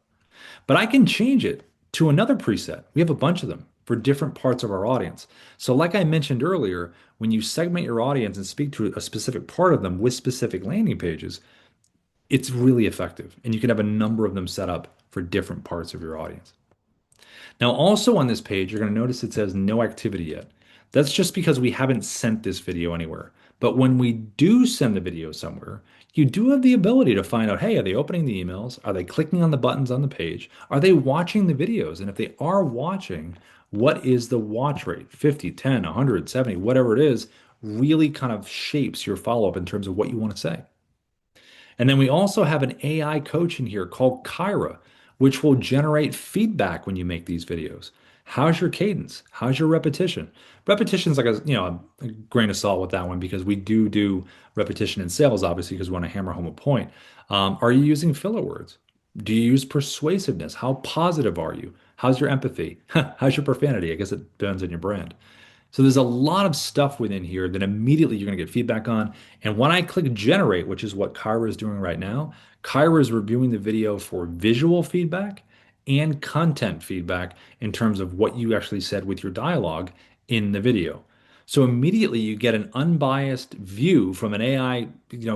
But I can change it to another preset. We have a bunch of them for different parts of our audience. So, like I mentioned earlier, when you segment your audience and speak to a specific part of them with specific landing pages, it's really effective. And you can have a number of them set up for different parts of your audience. Now, also on this page, you're going to notice it says no activity yet. That's just because we haven't sent this video anywhere. But when we do send the video somewhere, you do have the ability to find out, hey, are they opening the emails? Are they clicking on the buttons on the page? Are they watching the videos? And if they are watching, what is the watch rate? 50, 10, 100, 70, whatever it is, really kind of shapes your follow-up in terms of what you want to say. And then we also have an AI coach in here called Kyra, which will generate feedback when you make these videos. How's your cadence? How's your repetition? Repetition is like a grain of salt with that one because we do repetition in sales, obviously, because we want to hammer home a point. Are you using filler words? Do you use persuasiveness? How positive are you? How's your empathy? How's your profanity? I guess it depends on your brand. So there's a lot of stuff within here that immediately you're going to get feedback on. And when I click generate, which is what Kyra is doing right now, Kyra is reviewing the video for visual feedback and content feedback in terms of what you actually said with your dialogue in the video. So immediately you get an unbiased view from an AI,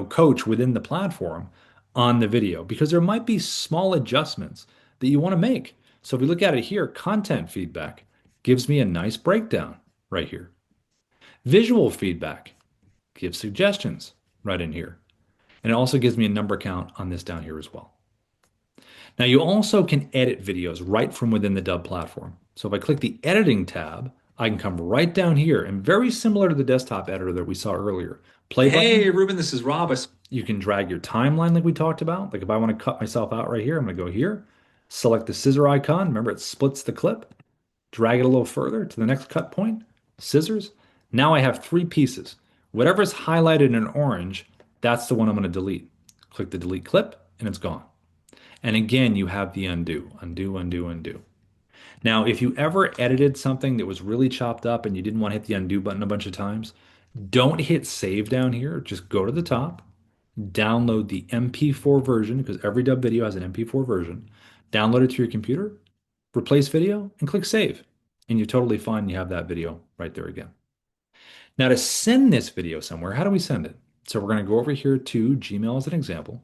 coach within the platform on the video because there might be small adjustments that you want to make. So if we look at it here, content feedback gives me a nice breakdown right here. Visual feedback gives suggestions right in here. And it also gives me a number count on this down here as well. Now you also can edit videos right from within the Dubb platform. So if I click the editing tab, I can come right down here and very similar to the desktop editor that we saw earlier. Play button, Hey, Ruben, this is Rob. you can drag your timeline like we talked about. Like if I want to cut myself out right here, I'm going to go here, select the scissor icon. Remember, it splits the clip. Drag it a little further to the next cut point, scissors. Now I have three pieces. Whatever's highlighted in orange, that's the one I'm going to delete. Click the delete clip and it's gone. And again, you have the undo, undo, undo, undo. Now, if you ever edited something that was really chopped up and you didn't want to hit the undo button a bunch of times, don't hit save down here. Just go to the top, download the MP4 version because every Dubb video has an MP4 version. Download it to your computer, replace video, and click save. And you're totally fine. You have that video right there again. Now, to send this video somewhere, how do we send it? So we're going to go over here to Gmail as an example.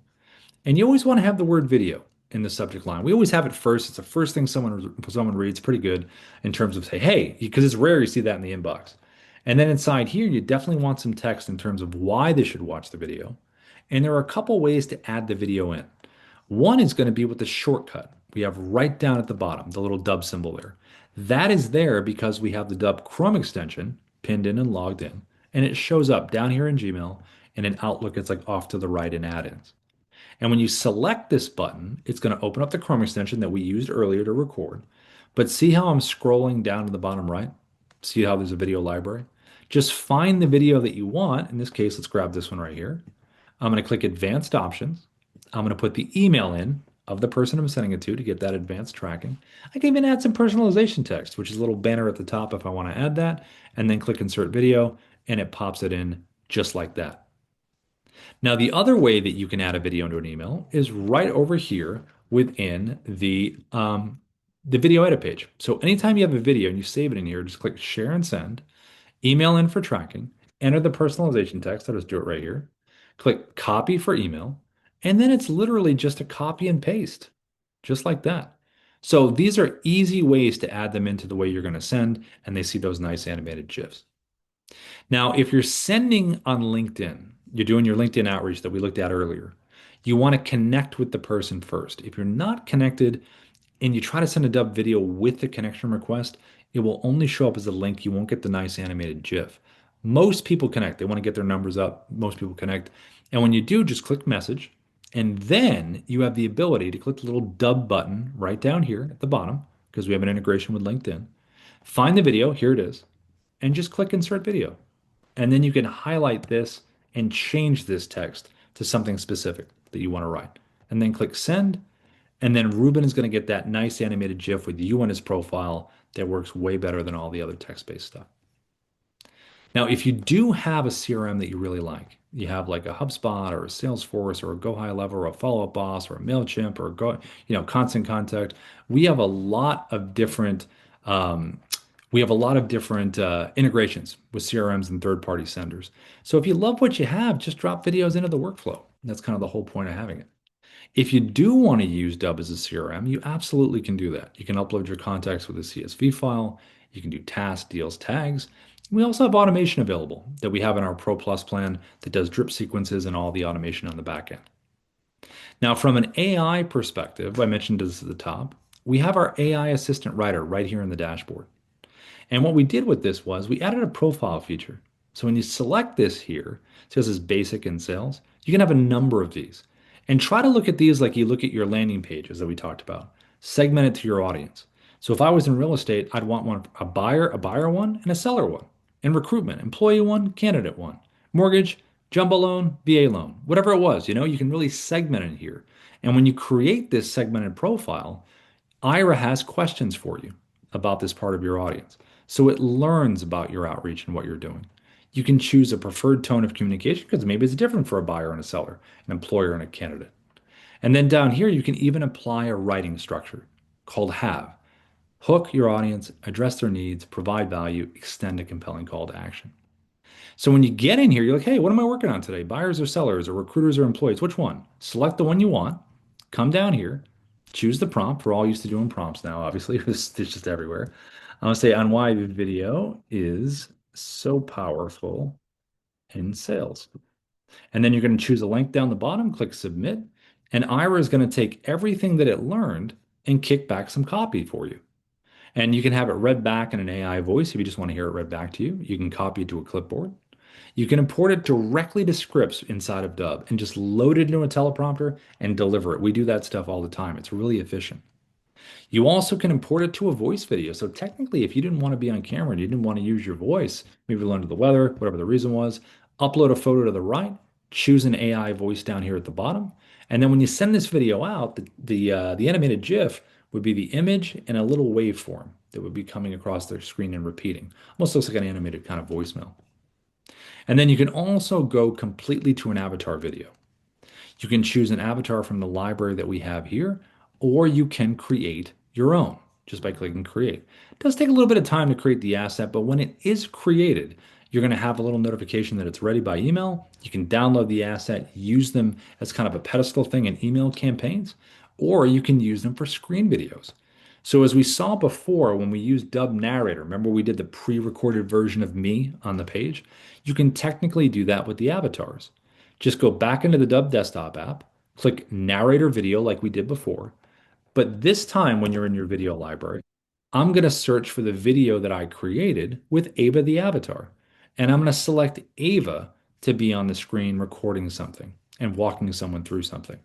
And you always want to have the word video in the subject line. We always have it first. It's the first thing someone reads. Pretty good in terms of say, hey, because it's rare you see that in the inbox. And then inside here, you definitely want some text in terms of why they should watch the video. And there are a couple ways to add the video in. One is going to be with the shortcut we have right down at the bottom, the little Dubb symbol there. That is there because we have the Dubb Chrome extension pinned in and logged in, and it shows up down here in Gmail, and in Outlook, it's like off to the right in add-ins. And when you select this button, it's going to open up the Chrome extension that we used earlier to record. But see how I'm scrolling down to the bottom right? See how there's a video library? Just find the video that you want. In this case, let's grab this one right here. I'm going to click Advanced Options. I'm going to put the email in of the person I'm sending it to get that advanced tracking. I can even add some personalization text, which is a little banner at the top if I want to add that, and then click Insert Video, and it pops it in just like that. Now, the other way that you can add a video into an email is right over here within the video edit page. So anytime you have a video and you save it in here, just click Share and Send, email in for tracking, enter the personalization text. I'll just do it right here. Click Copy for email, and then it's literally just a copy and paste, just like that. So these are easy ways to add them into the way you're going to send, and they see those nice animated GIFs. Now, if you're sending on LinkedIn, you're doing your LinkedIn outreach that we looked at earlier, you want to connect with the person first. If you're not connected and you try to send a dub video with the connection request, it will only show up as a link. You won't get the nice animated GIF. Most people connect. They want to get their numbers up. Most people connect. And when you do, just click message. And then you have the ability to click the little dub button right down here at the bottom because we have an integration with LinkedIn. Find the video. Here it is. And just click insert video. And then you can highlight this and change this text to something specific that you want to write. And then click send. And then Ruben is going to get that nice animated GIF with you on his profile that works way better than all the other text-based stuff. Now, if you do have a CRM that you really like, you have like a HubSpot or a Salesforce or a Go High Level or a Follow Up Boss or a Mailchimp or Constant Contact, we have a lot of different um, integrations with CRMs and third-party senders. So if you love what you have, just drop videos into the workflow. That's kind of the whole point of having it. If you do want to use Dubb as a CRM, you absolutely can do that. You can upload your contacts with a CSV file. You can do tasks, deals, tags. We also have automation available that we have in our Pro Plus plan that does drip sequences and all the automation on the back end. Now, from an AI perspective, I mentioned this at the top, we have our AI assistant writer right here in the dashboard. And what we did with this was we added a profile feature. So when you select this here, it says it's basic in sales, you can have a number of these. And try to look at these like you look at your landing pages that we talked about. Segment it to your audience. So if I was in real estate, I'd want one, a buyer one, and a seller one. In recruitment, employee one, candidate one. Mortgage, jumbo loan, VA loan, whatever it was, you can really segment it here. And when you create this segmented profile, Ira has questions for you about this part of your audience. So it learns about your outreach and what you're doing. You can choose a preferred tone of communication because maybe it's different for a buyer and a seller, an employer and a candidate. And then down here, you can even apply a writing structure called have. Hook your audience, address their needs, provide value, extend a compelling call to action. So when you get in here, you're like, hey, what am I working on today? Buyers or sellers or recruiters or employees? Which one? Select the one you want. Come down here, choose the prompt. We're all used to doing prompts now, obviously. It's just everywhere. I'm going to say on why the video is so powerful in sales. And then you're going to choose a link down the bottom, click submit. And Ira is going to take everything that it learned and kick back some copy for you. And you can have it read back in an AI voice if you just want to hear it read back to you. You can copy it to a clipboard. You can import it directly to scripts inside of Dubb and just load it into a teleprompter and deliver it. We do that stuff all the time. It's really efficient. You also can import it to a voice video. So technically, if you didn't want to be on camera and you didn't want to use your voice, maybe you're under the weather, whatever the reason was, upload a photo to the right, choose an AI voice down here at the bottom. And then when you send this video out, the animated GIF would be the image and a little waveform that would be coming across their screen and repeating. Almost looks like an animated kind of voicemail. And then you can also go completely to an avatar video. You can choose an avatar from the library that we have here, or you can create your own just by clicking create. It does take a little bit of time to create the asset, but when it is created, you're going to have a little notification that it's ready by email. You can download the asset, use them as kind of a pedestal thing in email campaigns, or you can use them for screen videos. So as we saw before, when we used Dubb Narrator, remember we did the pre-recorded version of me on the page? You can technically do that with the avatars. just go back into the Dubb desktop app, click narrator video like we did before. But this time, when you're in your video library, I'm going to search for the video that I created with Ava the avatar. And I'm going to select Ava to be on the screen recording something and walking someone through something.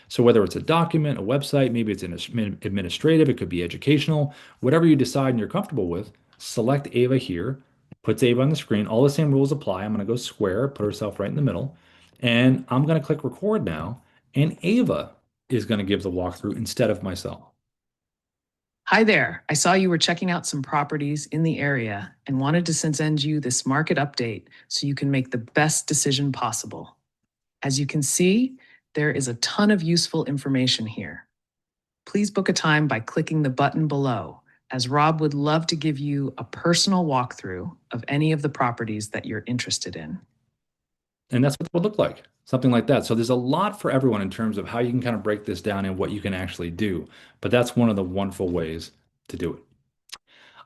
So whether it's a document, a website, maybe it's administrative, it could be educational, whatever you decide and you're comfortable with, select Ava here, puts Ava on the screen. All the same rules apply. I'm going to go square, put herself right in the middle, and I'm going to click record now. And Ava is going to give the walkthrough instead of myself. Hi there. I saw you were checking out some properties in the area and wanted to send you this market update so you can make the best decision possible. As you can see, there is a ton of useful information here. Please book a time by clicking the button below, as Rob would love to give you a personal walkthrough of any of the properties that you're interested in. And that's what it would look like, something like that. So there's a lot for everyone in terms of how you can kind of break this down and what you can actually do. But that's one of the wonderful ways to do it.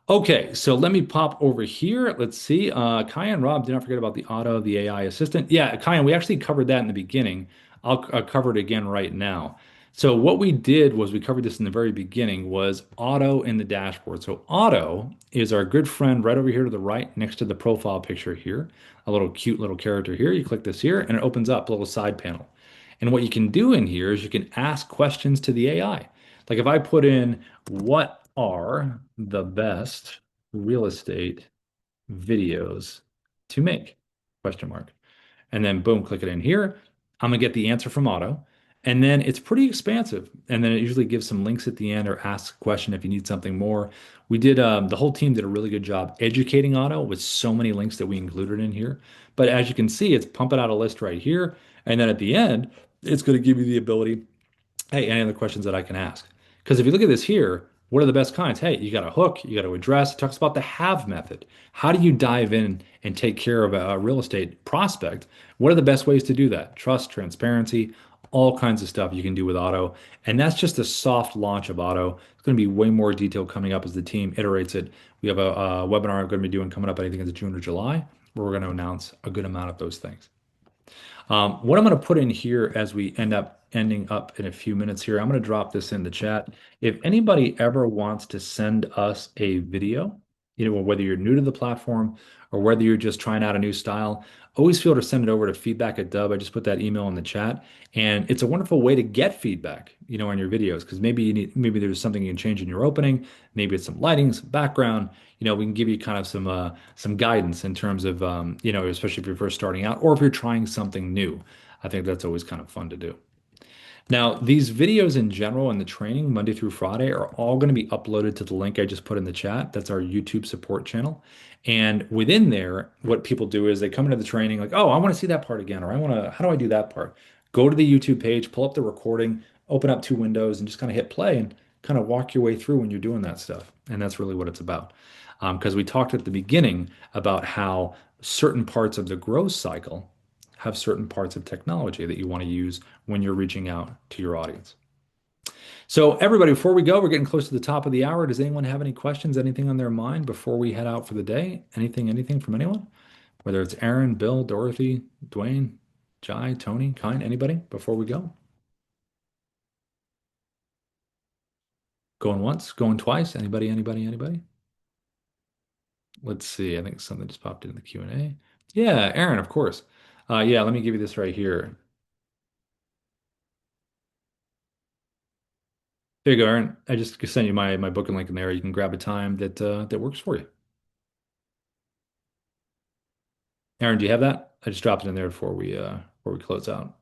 Okay, so let me pop over here. Let's see. Kyan and Rob, do not forget about the auto, the AI assistant. Yeah, Kyan, we actually covered that in the beginning. I'll cover it again right now. So what we did was we covered this in the very beginning was auto in the dashboard. So auto is our good friend right over here to the right next to the profile picture here. A little cute little character here. You click this here and it opens up a little side panel. And what you can do in here is you can ask questions to the AI. Like if I put in what are the best real estate videos to make? Question mark. And then boom, click it in here. I'm gonna get the answer from Auto. And then it's pretty expansive. And then it usually gives some links at the end or asks a question if you need something more. We did, the whole team did a really good job educating Auto with so many links that we included in here. But as you can see, it's pumping out a list right here. And then at the end, it's going to give you the ability, hey, any other questions that I can ask? Because if you look at this here, what are the best kinds? Hey, you got a hook, you got to address. It talks about the have method. How do you dive in and take care of a real estate prospect? What are the best ways to do that? Trust, transparency, all kinds of stuff you can do with Auto. And that's just a soft launch of Auto. It's going to be way more detail coming up as the team iterates it. We have a webinar I'm going to be doing coming up, I think it's June or July, where we're going to announce a good amount of those things. What I'm going to put in here as we ending up in a few minutes here, I'm going to drop this in the chat. If anybody ever wants to send us a video, whether you're new to the platform or whether you're just trying out a new style, always feel to send it over to feedback@Dubb. I just put that email in the chat, and it's a wonderful way to get feedback, on your videos because maybe there's something you can change in your opening, maybe it's some lighting, some background. We can give you kind of some guidance in terms of especially if you're first starting out or if you're trying something new. I think that's always kind of fun to do. Now, these videos in general and the training Monday through Friday are all going to be uploaded to the link I just put in the chat. That's our YouTube support channel. And within there, what people do is they come into the training like, oh, I want to see that part again, or how do I do that part? Go to the YouTube page, pull up the recording, open up two windows, and just kind of hit play and kind of walk your way through when you're doing that stuff. And that's really what it's about. Because we talked at the beginning about how certain parts of the growth cycle have certain parts of technology that you want to use when you're reaching out to your audience. So, everybody, before we go, we're getting close to the top of the hour. Does anyone have any questions, anything on their mind before we head out for the day? Anything from anyone? Whether it's Aaron, Bill, Dorothy, Dwayne, Jai, Tony, Kine, anybody before we go? Going once, going twice? Anybody? Let's see. I think something just popped in the Q&A. Yeah, Aaron, of course. Yeah, let me give you this right here. There you go, Aaron. I just sent you my booking link in there. You can grab a time that works for you. Aaron, do you have that? I just dropped it in there before we close out.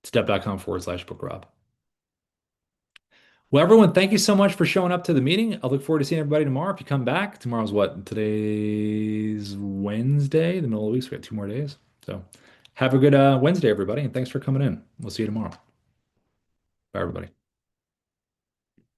Step.com/book Rob. Well, everyone, thank you so much for showing up to the meeting. I look forward to seeing everybody tomorrow. If you come back, tomorrow's what? Today's Wednesday, the middle of the week. So we got 2 more days. So have a good Wednesday, everybody, and thanks for coming in. We'll see you tomorrow. Bye, everybody.